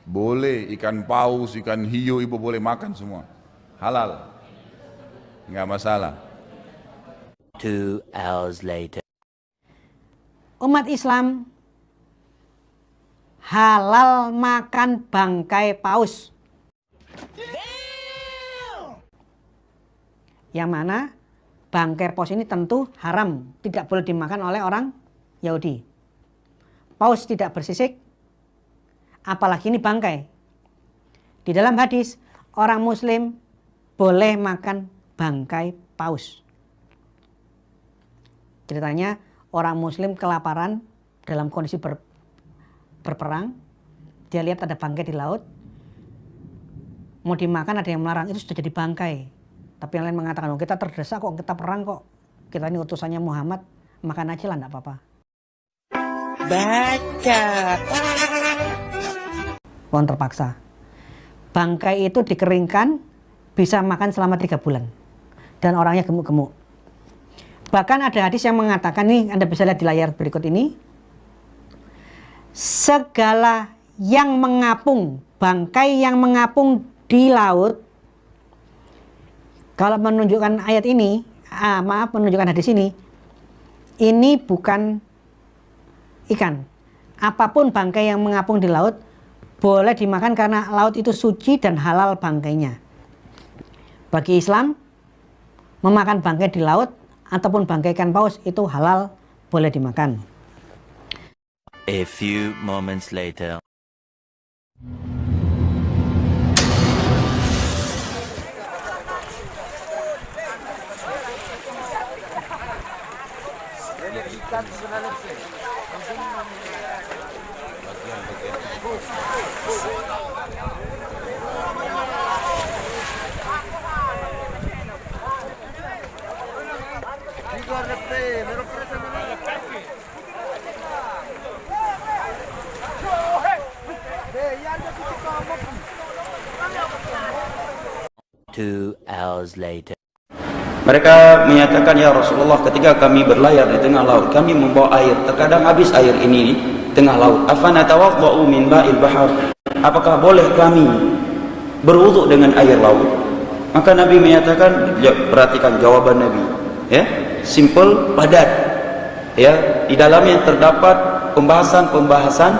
Boleh, ikan paus, ikan hiu ibu boleh makan semua. Halal, nggak masalah. 2 hours later. Umat Islam halal makan bangkai paus. Yang mana bangkai paus ini tentu haram, tidak boleh dimakan oleh orang Yahudi. Paus tidak bersisik, apalagi ini bangkai. Di dalam hadis, orang Muslim boleh makan bangkai paus. Ceritanya orang Muslim kelaparan dalam kondisi berperang. Dia lihat ada bangkai di laut, mau dimakan, ada yang melarang, itu sudah jadi bangkai. Tapi yang lain mengatakan, oh, kita terdesak kok, kita perang kok, kita ini utusannya Muhammad, makan aja lah, enggak apa-apa. Baca. Pohon terpaksa. Bangkai itu dikeringkan, bisa makan selama 3 bulan. Dan orangnya gemuk-gemuk. Bahkan ada hadis yang mengatakan, nih Anda bisa lihat di layar berikut ini, segala yang mengapung, bangkai yang mengapung di laut, kalau menunjukkan ayat ini, menunjukkan hadis ini bukan ikan. Apapun bangkai yang mengapung di laut boleh dimakan karena laut itu suci dan halal bangkainya. Bagi Islam, memakan bangkai di laut ataupun bangkai ikan paus itu halal, boleh dimakan. A few moments later. Two hours later. Mereka menyatakan, ya Rasulullah, ketika kami berlayar di tengah laut, kami membawa air, terkadang habis air ini di tengah laut. Afana tawadhda'u min ma'il bahar. Apakah boleh kami berwudu dengan air laut? Maka Nabi menyatakan, perhatikan jawaban Nabi, ya, simple, padat, ya, di dalamnya terdapat pembahasan-pembahasan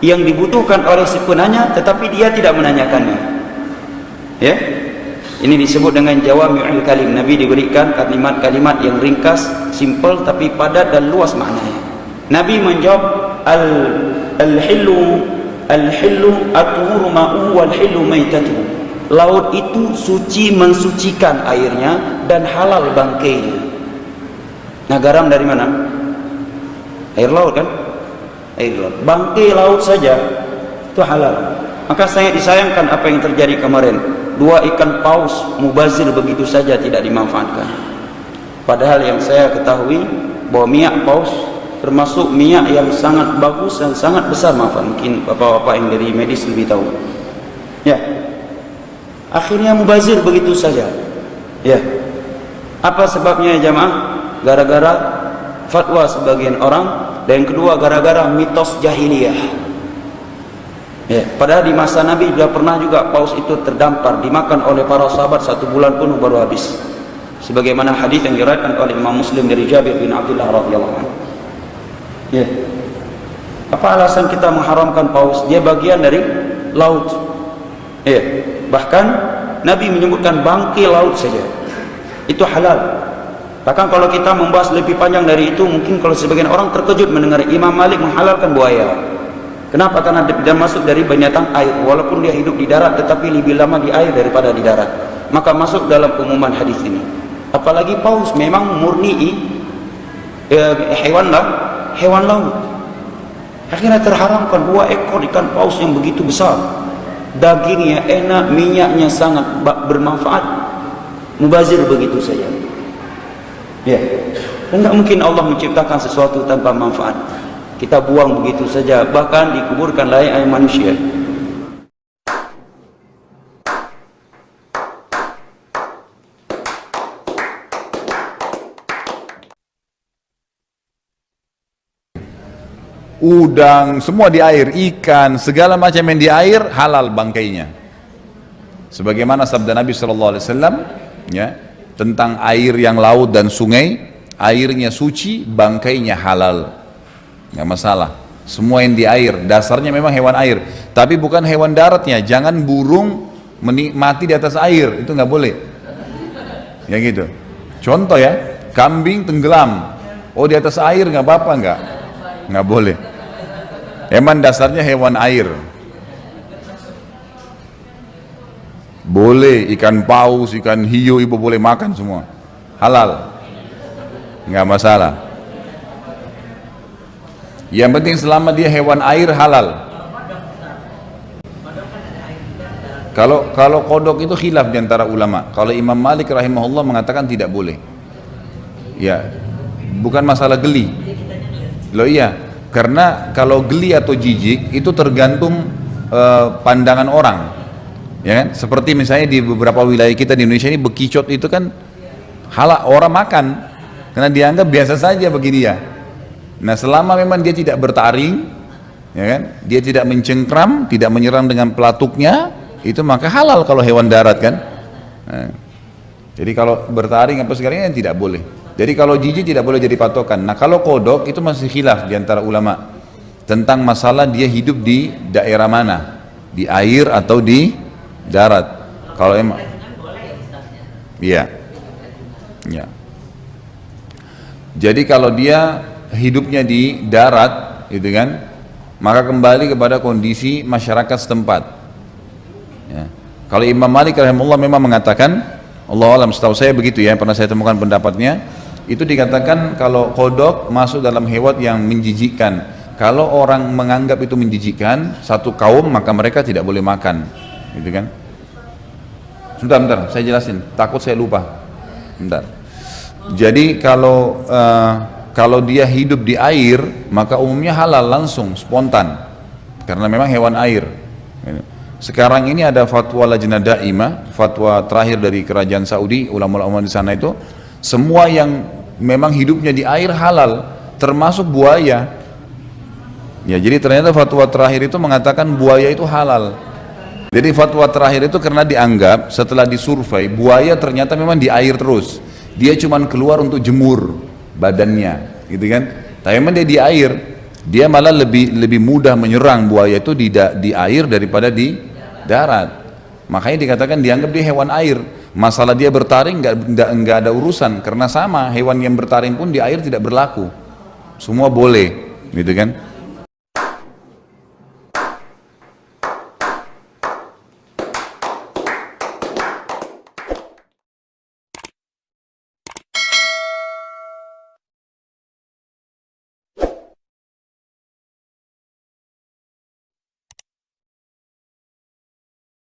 yang dibutuhkan oleh si penanya, tetapi dia tidak menanyakannya, ya. Ini disebut dengan jawami'ul kalim. Nabi diberikan kalimat-kalimat yang ringkas, simple tapi padat dan luas maknanya. Nabi menjawab, al-hillu at-tuhuru ma'uhu wal-hillu maitatuhu. Laut itu suci, mensucikan airnya dan halal bangkainya. Nah, garam dari mana? Air laut kan? Air laut. Bangkai laut saja itu halal. Maka sangat disayangkan apa yang terjadi kemarin. 2 ikan paus mubazir begitu saja tidak dimanfaatkan. Padahal yang saya ketahui bahwa minyak paus termasuk minyak yang sangat bagus dan sangat besar manfaat. Mungkin bapak-bapak yang dari medis lebih tahu. Ya, akhirnya mubazir begitu saja. Ya, apa sebabnya jamaah? Gara-gara fatwa sebagian orang, dan yang kedua gara-gara mitos jahiliyah. Ya, padahal di masa Nabi sudah pernah juga paus itu terdampar, dimakan oleh para sahabat 1 bulan penuh baru habis. Sebagaimana hadis yang diriwayatkan oleh Imam Muslim dari Jabir bin Abdullah radhiyallahu anhu. Ya. Apa alasan kita mengharamkan paus? Dia bagian dari laut. Ya. Bahkan Nabi menyebutkan bangkai laut saja itu halal. Bahkan kalau kita membahas lebih panjang dari itu, mungkin kalau sebagian orang terkejut mendengar Imam Malik menghalalkan buaya. Kenapa? Karena dia masuk dari binatang air, walaupun dia hidup di darat tetapi lebih lama di air daripada di darat. Maka masuk dalam pengumuman hadis ini. Apalagi paus memang murni hewan laut. Akhirnya terharamkan 2 ekor ikan paus yang begitu besar. Dagingnya enak, minyaknya sangat bermanfaat. Mubazir begitu saja. Ya, enggak mungkin Allah menciptakan sesuatu tanpa manfaat. Kita buang begitu saja, bahkan dikuburkan layaknya manusia. udang, semua di air, ikan, segala macam yang di air halal bangkainya. Sebagaimana sabda Nabi SAW ya, tentang air yang laut dan sungai, airnya suci, bangkainya halal, nggak masalah. Semua yang di air, dasarnya memang hewan air, tapi bukan hewan daratnya. Jangan burung mati di atas air, itu nggak boleh. Ya gitu. Contoh ya, kambing tenggelam, oh di atas air nggak apa-apa, nggak boleh. Emang dasarnya hewan air. Boleh ikan paus, ikan hiu, ibu boleh makan semua, halal, nggak masalah. Yang penting selama dia hewan air halal. Kalau kodok itu khilaf diantara ulama. Kalau Imam Malik rahimahullah mengatakan tidak boleh. Ya, bukan masalah geli. Loh iya, karena kalau geli atau jijik itu tergantung pandangan orang. Ya kan? Seperti misalnya di beberapa wilayah kita di Indonesia ini bekicot itu kan halal, orang makan karena dianggap biasa saja bagi dia. Nah selama memang dia tidak bertaring, ya kan, dia tidak mencengkram, tidak menyerang dengan pelatuknya, itu maka halal kalau hewan darat kan. Nah, jadi kalau bertaring apa segalanya tidak boleh. Jadi kalau jijik tidak boleh jadi patokan. Nah kalau kodok itu masih khilaf diantara ulama tentang masalah dia hidup di daerah mana, di air atau di darat. Kalau emang iya, ya. Jadi kalau dia hidupnya di darat, gitu kan, maka kembali kepada kondisi masyarakat setempat. Ya. Kalau Imam Malik rahimahullah memang mengatakan, Allah alam, setahu saya begitu ya, pernah saya temukan pendapatnya, itu dikatakan kalau kodok masuk dalam hewan yang menjijikkan. Kalau orang menganggap itu menjijikkan satu kaum, maka mereka tidak boleh makan, gitu kan. Bentar, saya jelasin, takut saya lupa. Bentar. Jadi kalau dia hidup di air, maka umumnya halal langsung, spontan, karena memang hewan air. Sekarang ini ada fatwa Lajnah Daimah, fatwa terakhir dari kerajaan Saudi, ulama-ulama di sana itu, semua yang memang hidupnya di air halal, termasuk buaya. Ya, jadi ternyata fatwa terakhir itu mengatakan buaya itu halal. Jadi fatwa terakhir itu karena dianggap setelah disurvei, buaya ternyata memang di air terus. Dia cuma keluar untuk jemur badannya, gitu kan. Tapi memang dia di air, dia malah lebih mudah menyerang buaya itu di air daripada di darat. Makanya dikatakan dianggap dia hewan air. Masalah dia bertaring nggak ada urusan, karena sama hewan yang bertaring pun di air tidak berlaku. Semua boleh, gitu kan.